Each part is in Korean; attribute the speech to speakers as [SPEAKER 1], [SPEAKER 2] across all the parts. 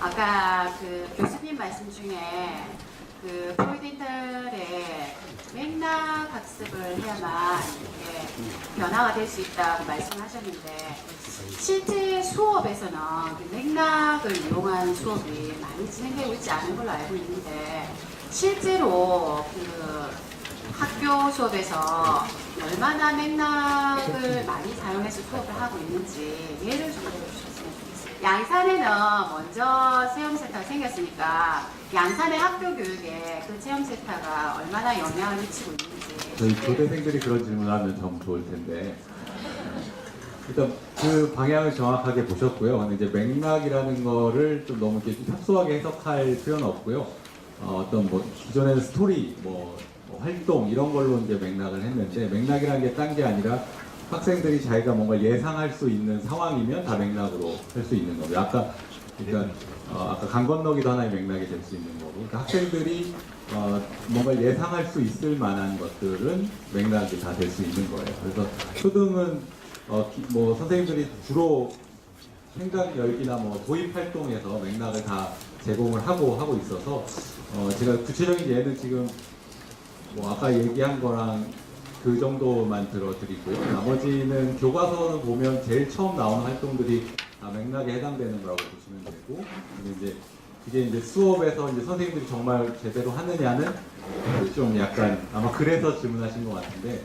[SPEAKER 1] 아까 그 교수님 말씀 중에 그 프로이덴탈의 맥락 학습을 해야만 이렇게 변화가 될 수 있다고 말씀하셨는데 실제 수업에서는 그 맥락을 이용한 수업이 많이 진행되고 있지 않은 걸로 알고 있는데 실제로 그 학교 수업에서 얼마나 맥락을 많이 사용해서 수업을 하고 있는지 예를 좀 들어주셨으면 좋겠어요. 양산에는 먼저 체험센터가 생겼으니까 양산의 학교 교육에 그 체험센터가 얼마나 영향을 미치고 있는지
[SPEAKER 2] 저희 교대생들이 그런 질문을 하면 참 좋을 텐데 일단 그 방향을 정확하게 보셨고요. 근데 이제 맥락이라는 거를 좀 너무 이렇게 협소하게 해석할 필요는 없고요. 어떤 뭐 기존에는 스토리, 뭐 활동 이런 걸로 이제 맥락을 했는데 맥락이라는 게 딴 게 아니라 학생들이 자기가 뭔가 예상할 수 있는 상황이면 다 맥락으로 할 수 있는 거고요. 아까 그러니까 아까 강 건너기도 하나의 맥락이 될 수 있는 거고 그러니까 학생들이 뭔가 예상할 수 있을 만한 것들은 맥락이 다 될 수 있는 거예요. 그래서 초등은 뭐 선생님들이 주로 생각 열기나 뭐 도입 활동에서 맥락을 다 제공을 하고 있어서 제가 구체적인 예는 지금 뭐 아까 얘기한 거랑 그 정도만 들어드리고요. 나머지는 교과서를 보면 제일 처음 나오는 활동들이 다 맥락에 해당되는 거라고 보시면 되고, 근데 이제 그게 이제 수업에서 이제 선생님들이 정말 제대로 하느냐는 좀 약간 아마 그래서 질문하신 것 같은데,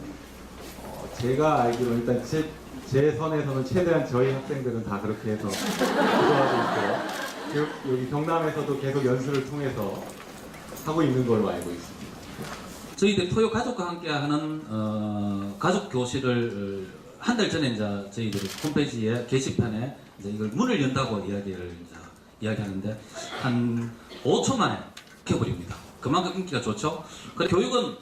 [SPEAKER 2] 제가 알기로 일단 제 선에서는 최대한 저희 학생들은 다 그렇게 해서 구조하고 있고요. 여기 경남에서도 계속 연수를 통해서 하고 있는 걸로 알고 있습니다.
[SPEAKER 3] 저희들 토요 가족과 함께하는 가족 교실을 한 달 전에 이제 저희들이 홈페이지에 게시판에 이제 이걸 문을 연다고 이야기하는데 한 5초 만에 켜버립니다. 그만큼 인기가 좋죠. 그 교육은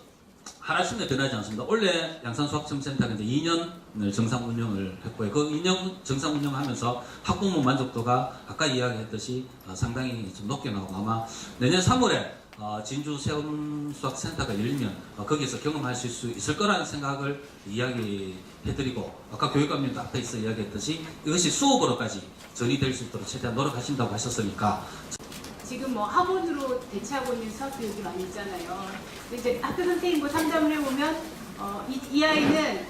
[SPEAKER 3] 하나씩은 변하지 않습니다. 원래 양산수학체험센터가 이제 2년을 정상 운영을 했고요. 그 2년 정상 운영하면서 학부모 만족도가 아까 이야기했듯이 상당히 좀 높게 나오고 아마 내년 3월에 진주 체험수학센터가 열리면 거기서 경험하실 수 있을 거라는 생각을 이야기해드리고 아까 교육감님도 앞에 있어 이야기했듯이 이것이 수업으로까지 전이될 수 있도록 최대한 노력하신다고 하셨으니까
[SPEAKER 1] 지금 뭐 학원으로 대체하고 있는 수학 교육이 많이 있잖아요. 근데 이제 학교 선생님과 상담을 해보면 이 아이는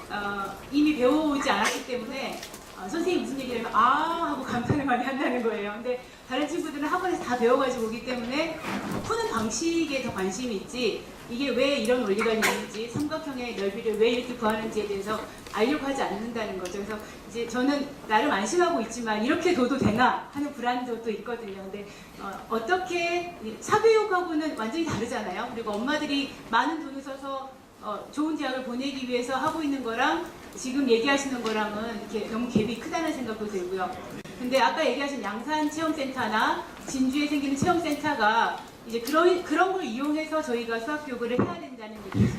[SPEAKER 1] 이미 배워오지 않았기 때문에 선생님이 무슨 얘기를 하면 아 하고 감탄을 많이 한다는 거예요. 근데 다른 친구들은 학원에서 다 배워가지고 오기 때문에 푸는 방식에 더 관심이 있지 이게 왜 이런 원리가 있는지 삼각형의 넓이를 왜 이렇게 구하는지에 대해서 알려고 하지 않는다는 거죠. 그래서 이제 저는 나름 안심하고 있지만 이렇게 둬도 되나 하는 불안도 또 있거든요. 근데 어떻게 사교육하고는 완전히 다르잖아요. 그리고 엄마들이 많은 돈을 써서 좋은 대학을 보내기 위해서 하고 있는 거랑 지금 얘기하시는 거랑은 이렇게 너무 갭이 크다는 생각도 들고요. 근데 아까 얘기하신 양산 체험센터나 진주에 생기는 체험센터가 이제 그런 걸 이용해서 저희가 수학 교육을 해야 된다는 얘기죠.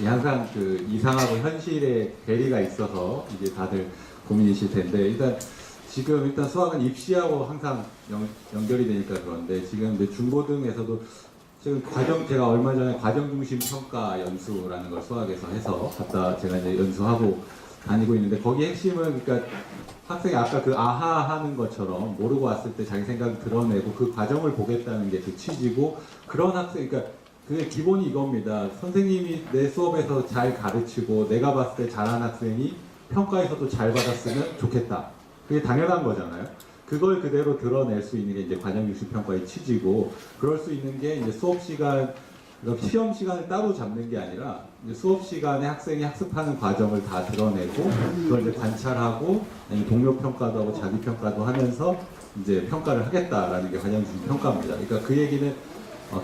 [SPEAKER 2] 항상 그 이상하고 현실의 괴리가 있어서 이제 다들 고민이실 텐데 일단 수학은 입시하고 항상 연결이 되니까 그런데 지금 이제 중고등에서도 지금 제가 얼마 전에 과정중심 평가 연수라는 걸 수학에서 해서 제가 이제 연수하고 다니고 있는데 거기 핵심은 그러니까 학생이 아까 그 아하 하는 것처럼 모르고 왔을 때 자기 생각을 드러내고 그 과정을 보겠다는 게 그 취지고 그런 학생 그러니까 그게 기본이 이겁니다. 선생님이 내 수업에서 잘 가르치고 내가 봤을 때 잘한 학생이 평가에서도 잘 받았으면 좋겠다. 그게 당연한 거잖아요. 그걸 그대로 드러낼 수 있는 게 이제 과정중심 평가의 취지고 그럴 수 있는 게 이제 수업 시간 그러니까 시험 시간을 따로 잡는 게 아니라 이제 수업 시간에 학생이 학습하는 과정을 다 드러내고 그걸 이제 관찰하고 아니면 동료 평가도 하고 자기 평가도 하면서 이제 평가를 하겠다라는 게 과정중심 평가입니다. 그러니까 그 얘기는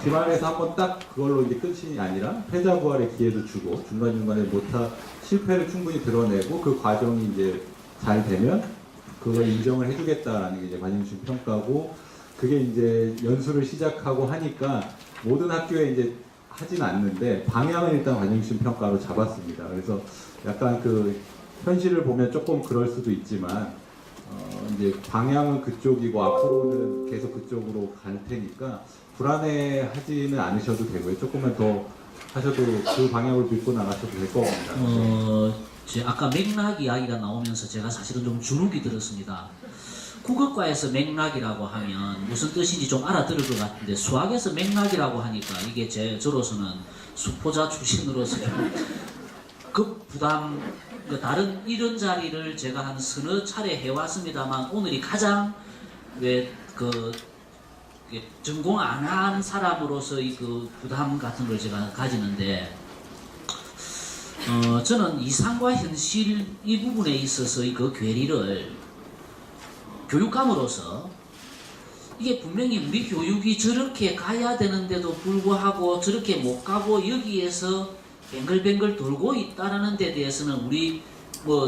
[SPEAKER 2] 기말에서 한번 딱 그걸로 이제 끝이 아니라 패자 부활의 기회도 주고 중간중간에 실패를 충분히 드러내고 그 과정이 이제 잘 되면 그걸 인정을 해주겠다라는 게 이제 과정중심 평가고 그게 이제 연수를 시작하고 하니까 모든 학교에 이제 하진 않는데 방향은 일단 과정중심 평가로 잡았습니다. 그래서 약간 그 현실을 보면 조금 그럴 수도 있지만 이제 방향은 그쪽이고 앞으로는 계속 그쪽으로 갈 테니까 불안해하지는 않으셔도 되고요. 조금만 더 하셔도 그 방향으로 믿고 나가셔도 될 것 같습니다.
[SPEAKER 4] 아까 맥락 이야기가 나오면서 제가 사실은 좀 주눅이 들었습니다. 국어과에서 맥락이라고 하면 무슨 뜻인지 좀 알아들을 것 같은데 수학에서 맥락이라고 하니까 이게 저로서는 수포자 출신으로서 그 부담, 다른 이런 자리를 제가 한 서너 차례 해왔습니다만 오늘이 가장 전공 안 한 사람으로서의 그 부담 같은 걸 제가 가지는데 저는 이상과 현실 이 부분에 있어서의 그 괴리를 교육감으로서 이게 분명히 우리 교육이 저렇게 가야 되는데도 불구하고 저렇게 못 가고 여기에서 뱅글뱅글 돌고 있다는 데 대해서는 우리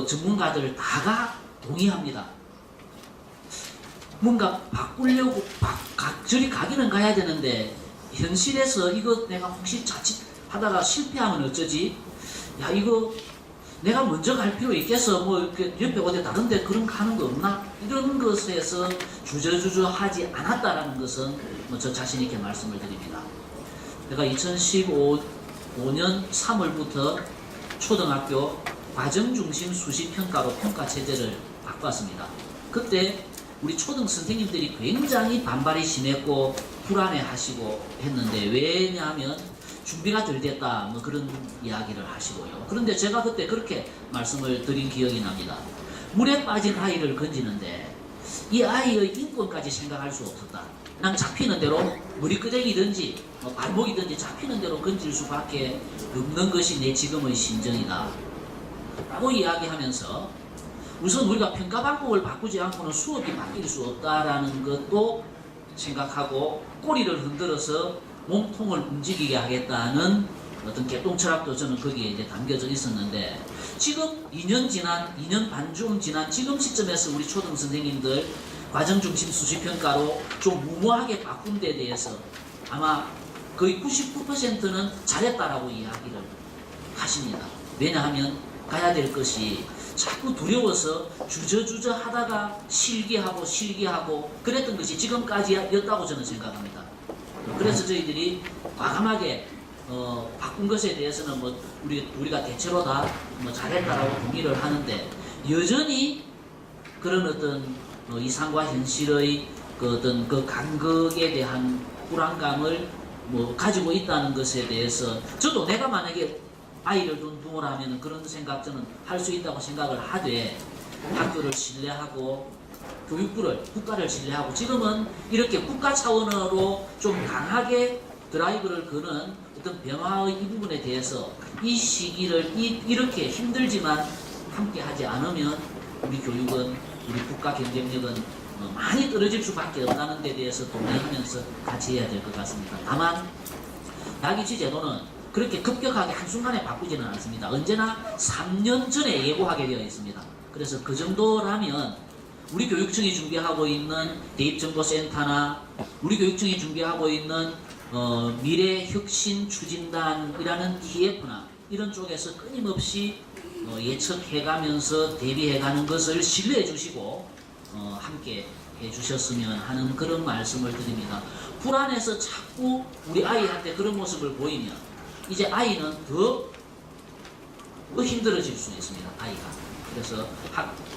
[SPEAKER 4] 전문가들 다가 동의합니다. 뭔가 바꾸려고 저리 가기는 가야 되는데 현실에서 이거 내가 혹시 자칫하다가 실패하면 어쩌지? 야 이거 내가 먼저 갈 필요 있겠어? 옆에 어디 다른데 그런 거 하는 거 없나? 이런 것에서 주저주저 하지 않았다라는 것은 저 자신 있게 말씀을 드립니다. 내가 2015년 3월부터 초등학교 과정중심 수시평가로 평가체제를 바꿨습니다. 그때 우리 초등 선생님들이 굉장히 반발이 심했고 불안해하시고 했는데 왜냐하면 준비가 덜 됐다 그런 이야기를 하시고요. 그런데 제가 그때 그렇게 말씀을 드린 기억이 납니다. 물에 빠진 아이를 건지는데 이 아이의 인권까지 생각할 수 없었다. 난 잡히는 대로 머리끄댕이든지 발목이든지 잡히는 대로 건질 수밖에 없는 것이 내 지금의 심정이다 라고 이야기하면서 우선 우리가 평가 방법을 바꾸지 않고는 수업이 바뀔 수 없다라는 것도 생각하고 꼬리를 흔들어서 몸통을 움직이게 하겠다는 어떤 개똥 철학도 저는 거기에 이제 담겨져 있었는데 지금 2년 반쯤 지난 지금 시점에서 우리 초등 선생님들 과정중심 수시평가로 좀 무모하게 바꾼 데 대해서 아마 거의 99%는 잘했다라고 이야기를 하십니다. 왜냐하면 가야 될 것이 자꾸 두려워서 주저주저 하다가 실기하고 그랬던 것이 지금까지였다고 저는 생각합니다. 그래서 저희들이 과감하게 바꾼 것에 대해서는 우리가 대체로 다 잘했다라고 동의를 하는데 여전히 그런 어떤 이상과 현실의 그 어떤 그 간극에 대한 불안감을 가지고 있다는 것에 대해서 저도 내가 만약에 아이를 둔두라면 그런 생각 저는 할 수 있다고 생각을 하되 학교를 신뢰하고 교육부를 국가를 신뢰하고 지금은 이렇게 국가 차원으로 좀 강하게 드라이브를 거는 어떤 변화의 이 부분에 대해서 이 시기를 이렇게 힘들지만 함께 하지 않으면 우리 교육은 우리 국가 경쟁력은 많이 떨어질 수밖에 없다는 데 대해서 동의하면서 같이 해야 될 것 같습니다. 다만 낙이치 제도는 그렇게 급격하게 한순간에 바꾸지는 않습니다. 언제나 3년 전에 예고하게 되어 있습니다. 그래서 그 정도라면 우리 교육청이 준비하고 있는 대입정보센터나 우리 교육청이 준비하고 있는 미래혁신추진단이라는 TF나 이런 쪽에서 끊임없이 예측해가면서 대비해가는 것을 신뢰해 주시고 함께 해주셨으면 하는 그런 말씀을 드립니다. 불안해서 자꾸 우리 아이한테 그런 모습을 보이면 이제 아이는 더 힘들어질 수 있습니다. 아이가. 그래서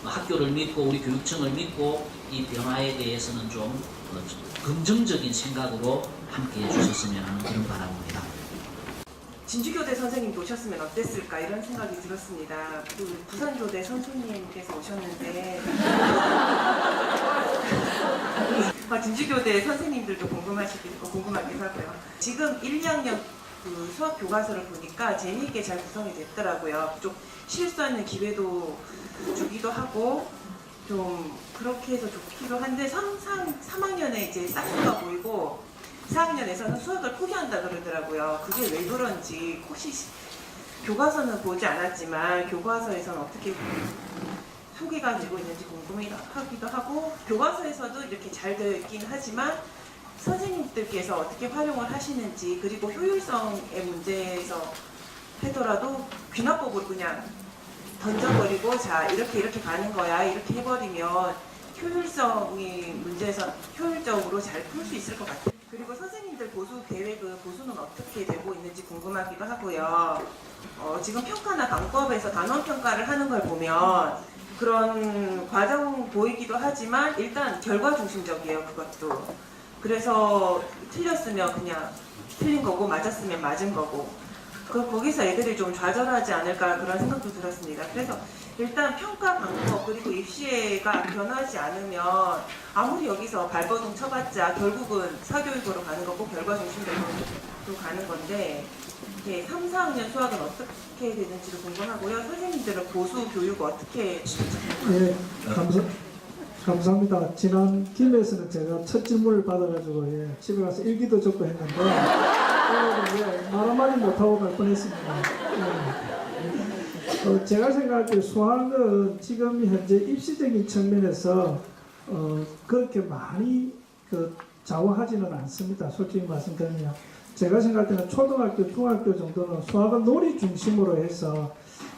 [SPEAKER 4] 학교를 믿고 우리 교육청을 믿고 이 변화에 대해서는 좀 긍정적인 생각으로 함께 해주셨으면 하는 그런 바람입니다.
[SPEAKER 5] 진주교대 선생님도 오셨으면 어땠을까 이런 생각이 들었습니다. 그 부산교대 선생님께서 오셨는데 진주교대 선생님들도 궁금하기도 하고요. 지금 1, 2학년 그 수학 교과서를 보니까 재미있게 잘 구성이 됐더라고요. 좀 실수하는 기회도 주기도 하고 좀 그렇게 해서 좋기도 한데 3학년에 이제 싹수가 보이고 4학년에서는 수학을 포기한다 그러더라고요. 그게 왜 그런지 혹시 교과서는 보지 않았지만 교과서에서는 어떻게 소개가 되고 있는지 궁금하기도 하고 교과서에서도 이렇게 잘 되어 있긴 하지만 선생님들께서 어떻게 활용을 하시는지 그리고 효율성의 문제에서 하더라도 귀납법으로 그냥 던져버리고 자 이렇게 가는 거야 이렇게 해버리면 효율성이 문제에서 효율적으로 잘 풀 수 있을 것 같아요. 그리고 선생님들 보수 계획은 보수는 어떻게 되고 있는지 궁금하기도 하고요. 지금 평가나 강법에서 단원 평가를 하는 걸 보면 그런 과정 보이기도 하지만 일단 결과 중심적이에요, 그것도. 그래서 틀렸으면 그냥 틀린 거고 맞았으면 맞은 거고 거기서 애들이 좀 좌절하지 않을까 그런 생각도 들었습니다. 그래서 일단 평가 방법 그리고 입시가 변하지 않으면 아무리 여기서 발버둥 쳐봤자 결국은 사교육으로 가는 거고 결과 중심적으로 가는 건데 이게 3, 4학년 수학은 어떻게 되는지도 궁금하고요. 선생님들은 보수 교육 어떻게
[SPEAKER 6] 예, 감사합니다. 지난 김에서는 제가 첫 질문을 받아가지고 집에 가서 일기도 적고 했는데 오늘은 말 한마디 못하고 갈 뻔했습니다. 제가 생각할 때 수학은 지금 현재 입시적인 측면에서 그렇게 많이 좌우하지는 않습니다. 솔직히 말씀드리면 제가 생각할 때는 초등학교, 중학교 정도는 수학은 놀이 중심으로 해서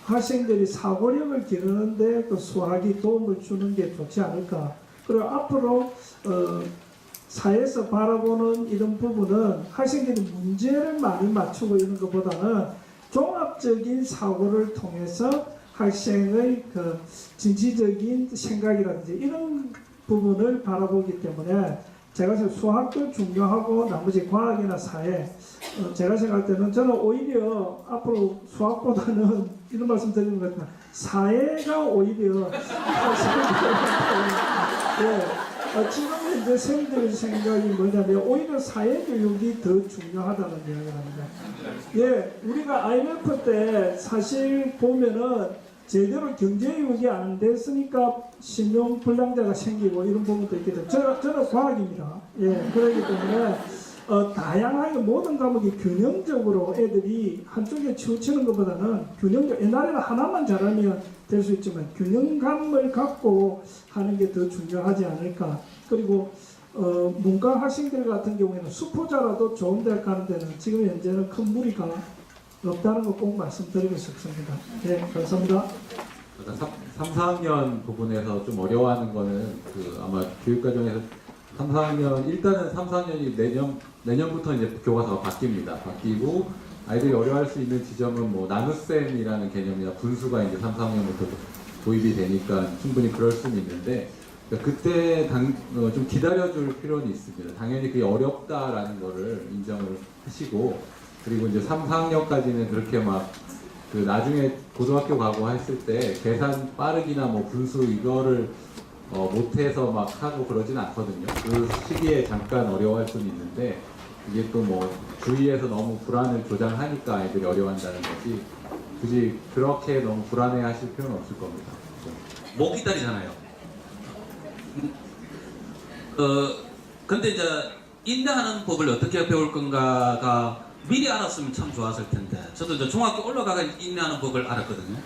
[SPEAKER 6] 학생들이 사고력을 기르는데 그 수학이 도움을 주는 게 좋지 않을까. 그리고 앞으로 사회에서 바라보는 이런 부분은 학생들이 문제를 많이 맞추고 있는 것보다는 종합적인 사고를 통해서 학생의 그 진취적인 생각이라든지 이런 부분을 바라보기 때문에 제가 수학도 중요하고 나머지 과학이나 사회 제가 생각할 때는 저는 오히려 앞으로 수학보다는 이런 말씀 드리는 것 같지만 사회가 오히려 지금 현재 생들 생각이 뭐냐면 오히려 사회교육이 더 중요하다는 이야기를 합니다. 우리가 IMF 때 사실 보면은 제대로 경제교육이 안 됐으니까 신용불량자가 생기고 이런 부분도 있게 돼요. 저는 과학입니다. 그렇기 때문에 다양하게 모든 과목이 균형적으로 애들이 한쪽에 치우치는 것보다는 균형적 옛날에는 하나만 잘하면 될 수 있지만 균형감을 갖고 하는 게 더 중요하지 않을까. 그리고 문과 학생들 같은 경우에는 수포자라도 좋은 대학 가는 데는 지금 현재는 큰 무리가 없다는 거 꼭 말씀드리고 싶습니다. 감사합니다.
[SPEAKER 2] 3, 4학년 부분에서 좀 어려워하는 거는 아마 교육과정에서 3, 4학년 일단은 3, 4학년이 내년부터 이제 교과서가 바뀌고 아이들이 어려워할 수 있는 지점은 뭐 나눗셈이라는 개념이나 분수가 이제 3, 4학년부터 도입이 되니까 충분히 그럴 수는 있는데 그때 좀 기다려줄 필요는 있습니다. 당연히 그게 어렵다라는 거를 인정을 하시고 그리고 이제 3, 4학년까지는 그렇게 나중에 고등학교 가고 했을 때 계산 빠르기나 뭐 분수 이거를 못해서 하고 그러진 않거든요. 그 시기에 잠깐 어려워할 수는 있는데 이게 또 뭐 주위에서 너무 불안을 조장하니까 아이들이 어려워한다는 거지 굳이 그렇게 너무 불안해 하실 필요는 없을 겁니다.
[SPEAKER 3] 못 기다리잖아요. 근데 이제 인내하는 법을 어떻게 배울 건가가 미리 알았으면 참 좋았을 텐데 저도 이제 중학교 올라가가 인내하는 법을 알았거든요.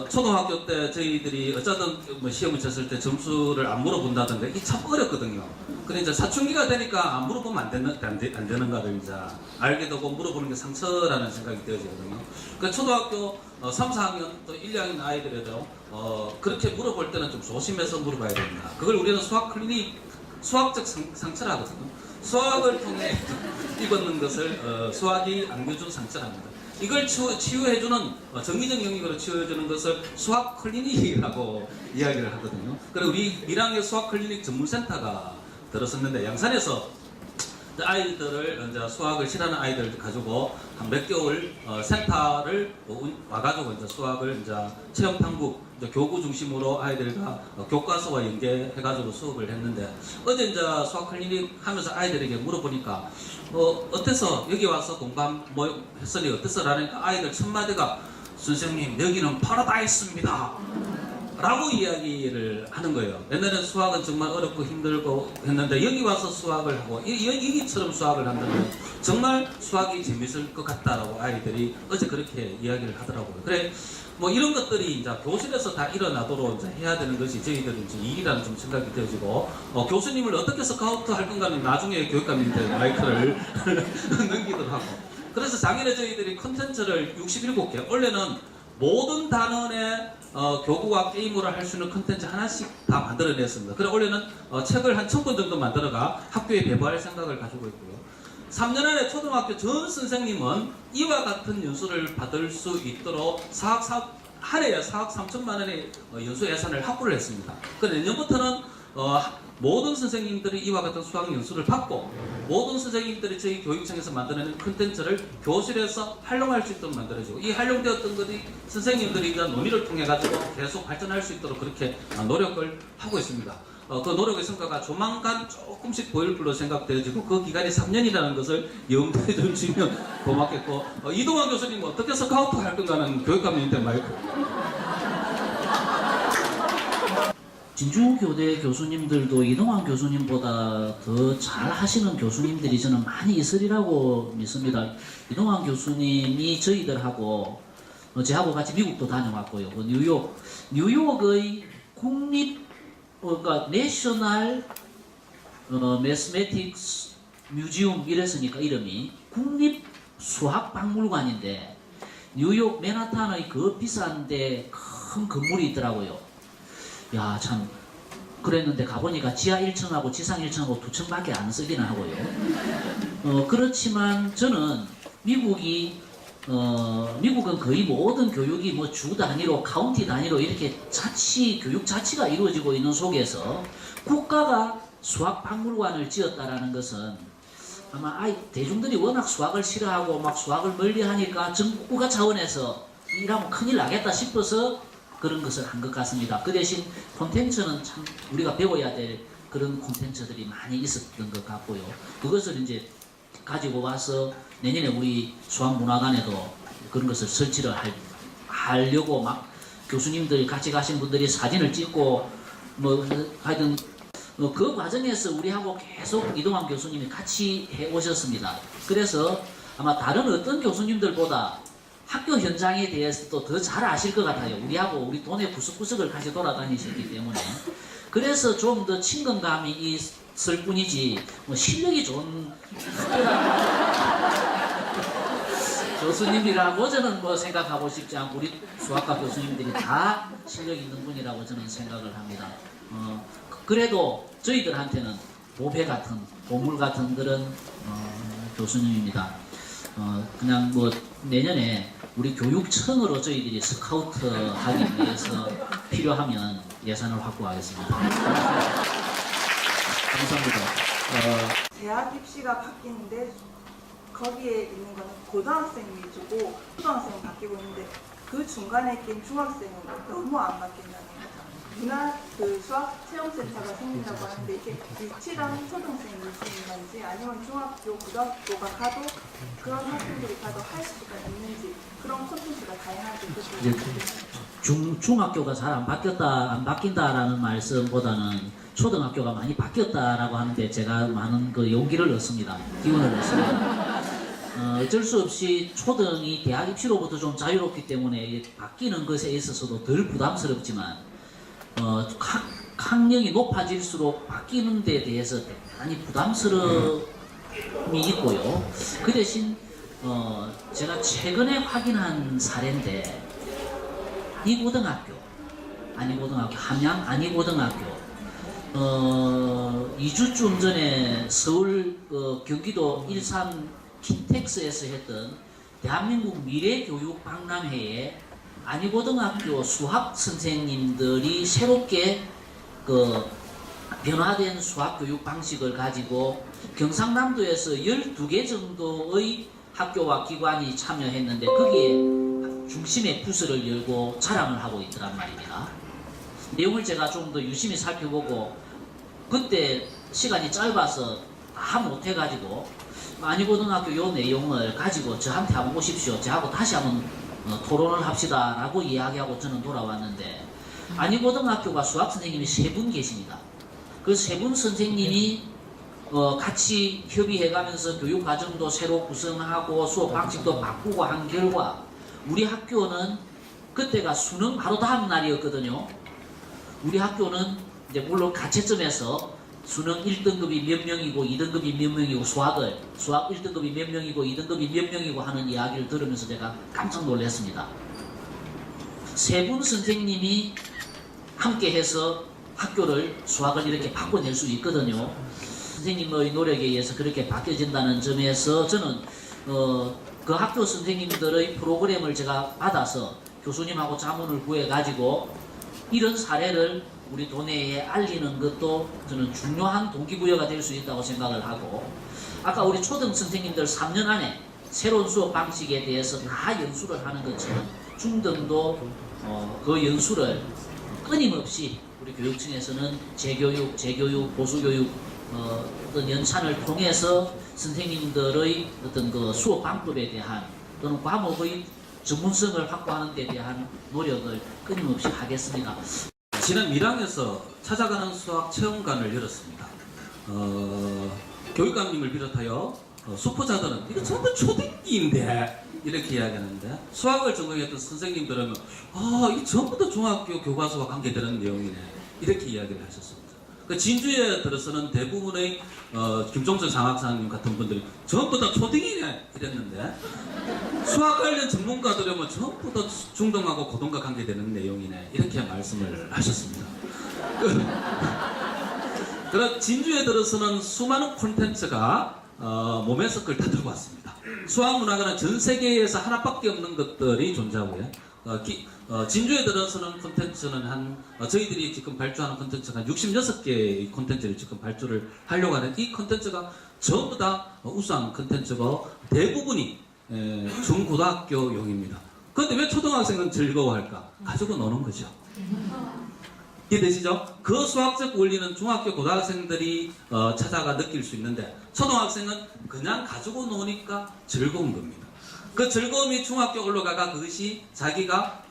[SPEAKER 3] 초등학교 때 저희들이 어쩌든 뭐 시험을 쳤을 때 점수를 안 물어본다던가 이게 참 어렵거든요. 근데 이제 사춘기가 되니까 안 물어보면 안 되는 거를 이제 알게 되고 물어보는 게 상처라는 생각이 되어지거든요. 그러니까 초등학교 3, 4학년 또 1, 2학년 아이들에도 그렇게 물어볼 때는 좀 조심해서 물어봐야 됩니다. 그걸 우리는 수학 클리닉 수학적 상처라 하거든요. 수학을 통해 입었는 것을 수학이 안겨준 상처랍니다. 이걸 치유해주는 정기적 영역으로 치유해주는 것을 수학 클리닉이라고 이야기를 하거든요. 그리고 우리 밀양의 수학 클리닉 전문센터가 들었었는데 양산에서 아이들을 이제 수학을 싫어하는 아이들을 가지고 한 몇 개월 센터를 와가지고 이제 수학을 이제 체험 탐구 교구 중심으로 아이들과 교과서와 연계해가지고 수업을 했는데 어제 이제 수학 클리닉 하면서 아이들에게 물어보니까 어때서 여기 와서 공부한 뭐 했으니 어땠어? 라니까 아이들 첫 마디가 선생님 여기는 파라다이스입니다 라고 이야기를 하는 거예요. 옛날에는 수학은 정말 어렵고 힘들고 했는데 여기 와서 수학을 하고 여기처럼 수학을 한다면 정말 수학이 재밌을 것 같다라고 아이들이 어제 그렇게 이야기를 하더라고요. 그래 뭐 이런 것들이 이제 교실에서 다 일어나도록 이제 해야 되는 것이 저희들은 이제 일이라는 좀 생각이 되어지고 교수님을 어떻게 스카우트 할 건가는 나중에 교육감님한테 마이크를 넘기도록 하고 그래서 작년에 저희들이 컨텐츠를 67개 원래는 모든 단원의 교구와 게임으로 할 수 있는 컨텐츠 하나씩 다 만들어냈습니다. 그래 원래는 책을 한 1000권 정도 만들어가 학교에 배부할 생각을 가지고 있고요. 3년 안에 초등학교 전 선생님은 이와 같은 연수를 받을 수 있도록 한 해에 4억 3천만 원의 연수 예산을 확보를 했습니다. 그 내년부터는 모든 선생님들이 이와 같은 수학 연수를 받고 모든 선생님들이 저희 교육청에서 만들어낸 콘텐츠를 교실에서 활용할 수 있도록 만들어지고 이 활용되었던 것이 선생님들이 이런 논의를 통해 가지고 계속 발전할 수 있도록 그렇게 노력을 하고 있습니다. 그 노력의 성과가 조만간 조금씩 보일 걸로 생각되어지고 그 기간이 3년이라는 것을 염두에 두시면 고맙겠고 이동환 교수님 어떻게 스카우트 할 건가는 교육감님한테 마이크.
[SPEAKER 4] 진주교대 교수님들도 이동환 교수님보다 더 잘 하시는 교수님들이 저는 많이 있으리라고 믿습니다. 이동환 교수님이 저희들하고 저하고 같이 미국도 다녀왔고요. 그 뉴욕의 국립 그러니까 내셔널 매스매틱스 뮤지엄 이랬으니까 이름이 국립 수학박물관인데 뉴욕 맨하탄의 그 비싼데 큰 건물이 있더라고요. 야, 참 그랬는데 가보니까 지하 1층하고 지상 1층하고 2층밖에 안 쓰기는 하고요. 그렇지만 저는 미국은 거의 모든 교육이 뭐 주 단위로 카운티 단위로 이렇게 교육 자치가 이루어지고 있는 속에서 국가가 수학박물관을 지었다라는 것은 아마 대중들이 워낙 수학을 싫어하고 막 수학을 멀리하니까 정부가 차원에서 이러면 큰일 나겠다 싶어서 그런 것을 한 것 같습니다. 그 대신 콘텐츠는 참 우리가 배워야 될 그런 콘텐츠들이 많이 있었던 것 같고요. 그것을 이제 가지고 와서 내년에 우리 수학문화관에도 그런 것을 설치를 하려고 막 교수님들 같이 가신 분들이 사진을 찍고 뭐 하여튼 그 과정에서 우리하고 계속 이동환 교수님이 같이 해 오셨습니다. 그래서 아마 다른 어떤 교수님들보다 학교 현장에 대해서도 더 잘 아실 것 같아요. 우리하고 우리 동네 구석구석을 같이 돌아다니셨기 때문에. 그래서 좀 더 친근감이 있을 뿐이지 뭐 실력이 좋은 교수님이라고 저는 뭐 생각하고 싶지 않고 우리 수학과 교수님들이 다 실력 있는 분이라고 저는 생각을 합니다. 그래도 저희들한테는 보배 같은 보물 같은 그런 교수님입니다. 그냥 뭐 내년에 우리 교육청으로 저희들이 스카우트 하기 위해서 필요하면 예산을 확보하겠습니다. 감사합니다.
[SPEAKER 7] 대학 입시가 바뀌는데 거기에 있는 거는 고등학생 위주고 초등학생은 바뀌고 있는데 그 중간에 낀 중학생은 너무 안 바뀐다는 거죠. 수학 체험센터가 생긴다고 하는데 이게 유치랑 초등생 위주인 건지 아니면 중학교, 고등학교가 가도 그런 학생들이 가도 할 수가 있는지 그런 콘텐츠가 다양하게
[SPEAKER 4] 중학교가 잘 안 바뀐다라는 말씀보다는 초등학교가 많이 바뀌었다라고 하는데 제가 많은 그 용기를 얻습니다. 기운을 얻습니다. 어쩔 수 없이 초등이 대학 입시로부터 좀 자유롭기 때문에 바뀌는 것에 있어서도 덜 부담스럽지만 학령이 높아질수록 바뀌는 데 대해서 많이 부담스러움이 있고요. 그 대신 제가 최근에 확인한 사례인데 함양 안이고등학교 2주쯤 전에 서울 경기도 일산 킨텍스에서 했던 대한민국 미래교육 박람회에 안이고등학교 수학 선생님들이 새롭게 변화된 수학교육 방식을 가지고 경상남도에서 12개 정도의 학교와 기관이 참여했는데 거기에 중심의 부스를 열고 자랑을 하고 있더란 말입니다. 내용을 제가 좀 더 유심히 살펴보고 그때 시간이 짧아서 다 못해가지고 안이고등학교 요 내용을 가지고 저한테 한번 오십시오. 저하고 다시 한번 토론을 합시다 라고 이야기하고 저는 돌아왔는데 안이고등학교가 수학선생님이 3분 계십니다. 그 3분 선생님이 같이 협의해가면서 교육과정도 새로 구성하고 수업 방식도 바꾸고 한 결과 우리 학교는 그때가 수능 바로 다음 날이었거든요. 우리 학교는 이제 물론 가채점에서 수능 1등급이 몇 명이고 2등급이 몇 명이고 수학 1등급이 몇 명이고 2등급이 몇 명이고 하는 이야기를 들으면서 제가 깜짝 놀랐습니다. 3분 선생님이 함께 해서 학교를 수학을 이렇게 바꿔낼 수 있거든요. 선생님의 노력에 의해서 그렇게 바뀌어진다는 점에서 저는 그 학교 선생님들의 프로그램을 제가 받아서 교수님하고 자문을 구해가지고 이런 사례를 우리 도내에 알리는 것도 저는 중요한 동기부여가 될 수 있다고 생각을 하고, 아까 우리 초등 선생님들 3년 안에 새로운 수업 방식에 대해서 다 연수를 하는 것처럼 중등도 그 연수를 끊임없이 우리 교육청에서는 재교육, 보수교육 어떤 연찬을 통해서 선생님들의 어떤 그 수업 방법에 대한 또는 과목의 전문성을 확보하는 데 대한 노력을 끊임없이 하겠습니다.
[SPEAKER 3] 지난 밀양에서 찾아가는 수학 체험관을 열었습니다. 교육감님을 비롯하여 수포자들은 이거 전부 초등기인데 이렇게 이야기하는데, 수학을 전공했던 선생님들은 이게 전부 다 중학교 교과서와 관계되는 내용이네 이렇게 이야기를 하셨습니다. 그 진주에 들어서는 대부분의 김종철 장학사님 같은 분들이 전부 다 초등이네 이랬는데, 수학 관련 전문가들은 전부 다 중등하고 고등과 관계되는 내용이네 이렇게 말씀을 하셨습니다. 그런 진주에 들어서는 수많은 콘텐츠가 몸의 석을 다 들고 왔습니다. 수학 문화가는 전 세계에서 하나밖에 없는 것들이 존재하고요. 진주에 들어서는 콘텐츠는 저희들이 지금 발주하는 콘텐츠가 한 66개의 콘텐츠를 지금 발주를 하려고 하는, 이 콘텐츠가 전부 다 우수한 콘텐츠고 대부분이 중고등학교용입니다. 그런데 왜 초등학생은 즐거워할까? 가지고 노는 거죠. 이해되시죠? 그 수학적 원리는 중학교 고등학생들이 찾아가 느낄 수 있는데, 초등학생은 그냥 가지고 노니까 즐거운 겁니다. 그 즐거움이 중학교 올라가가 그것이 자기가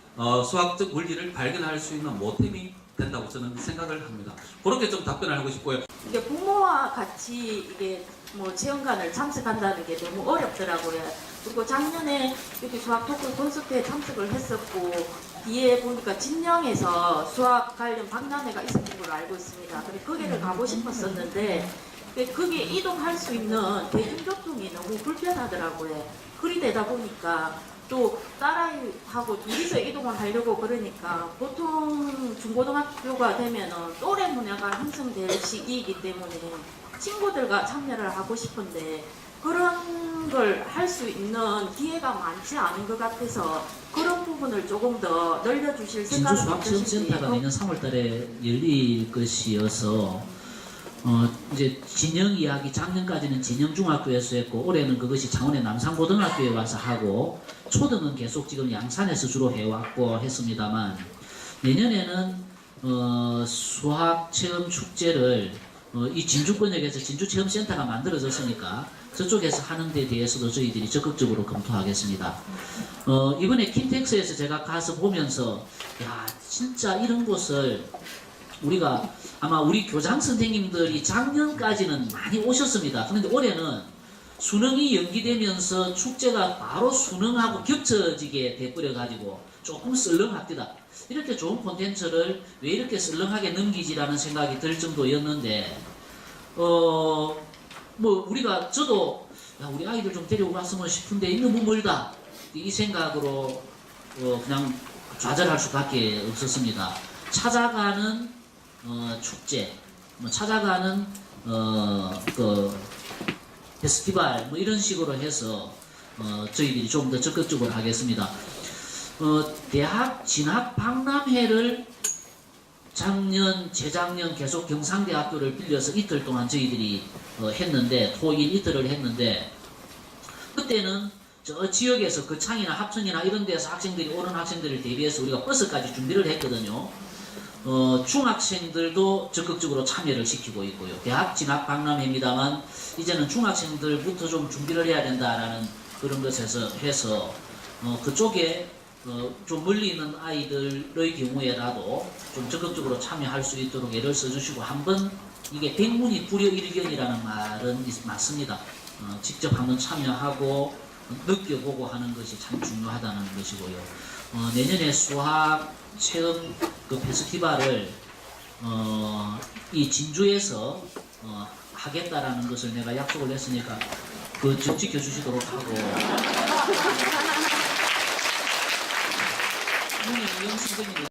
[SPEAKER 3] 수학적 원리를 발견할 수 있는 모템이 된다고 저는 생각을 합니다. 그렇게 좀 답변을 하고 싶고요.
[SPEAKER 8] 이게 부모와 같이 이게 뭐 체험관을 참석한다는 게 너무 어렵더라고요. 그리고 작년에 여기 수학 토크 콘서트에 참석을 했었고, 뒤에 보니까 진영에서 수학 관련 박람회가 있었던 걸로 알고 있습니다. 근데 거기를 가고 싶었었는데 거기에 이동할 수 있는 대중교통이 너무 불편하더라고요. 그리 되다 보니까 또 딸아이하고 둘이서 이동을 하려고 그러니까, 보통 중고등학교가 되면은 또래 문화가 형성될 시기이기 때문에 친구들과 참여를 하고 싶은데 그런 걸 할 수 있는 기회가 많지 않은 것 같아서 그런 부분을 조금 더 늘려주실
[SPEAKER 4] 진주
[SPEAKER 8] 생각은
[SPEAKER 4] 수학체험센터가 내년 3월달에 열릴 것이어서 이제 진영 이야기, 작년까지는 진영중학교에서 했고 올해는 그것이 창원의 남산고등학교에 와서 하고, 초등은 계속 지금 양산에서 주로 해왔고 했습니다만, 내년에는 수학체험 축제를 이 진주권역에서 진주체험센터가 만들어졌으니까 저쪽에서 하는 데 대해서도 저희들이 적극적으로 검토하겠습니다. 이번에 킨텍스에서 제가 가서 보면서 야, 진짜 이런 곳을 우리가 아마 우리 교장 선생님들이 작년까지는 많이 오셨습니다. 그런데 올해는 수능이 연기되면서 축제가 바로 수능하고 겹쳐지게 돼버려 가지고 조금 썰렁합니다. 이렇게 좋은 콘텐츠를 왜 이렇게 썰렁하게 넘기지라는 생각이 들 정도였는데, 뭐 우리가 저도 야, 우리 아이들 좀 데리고 갔으면 싶은데 너무 멀다 이 생각으로 그냥 좌절할 수밖에 없었습니다. 찾아가는 축제, 뭐 찾아가는 그 페스티벌 뭐 이런 식으로 해서 저희들이 좀 더 적극적으로 하겠습니다. 대학 진학 박람회를 작년, 재작년 계속 경상대학교를 빌려서 이틀 동안 저희들이 했는데, 토일 이틀을 했는데, 그때는 저 지역에서 거창이나 합천이나 이런 데서 학생들이 오는 학생들을 대비해서 우리가 버스까지 준비를 했거든요. 중학생들도 적극적으로 참여를 시키고 있고요. 대학 진학 박람회입니다만 이제는 중학생들부터 좀 준비를 해야 된다라는 그런 것에서 해서 그쪽에 좀 멀리 있는 아이들의 경우에라도 좀 적극적으로 참여할 수 있도록 애를 써주시고, 한번 이게 백문이 불여일견이라는 말은 맞습니다. 직접 한번 참여하고 느껴보고 하는 것이 참 중요하다는 것이고요. 내년에 수학 체험 그 페스티벌을 이 진주에서 하겠다라는 것을 내가 약속을 했으니까 그 지켜주시도록 하고. 문희영 선생님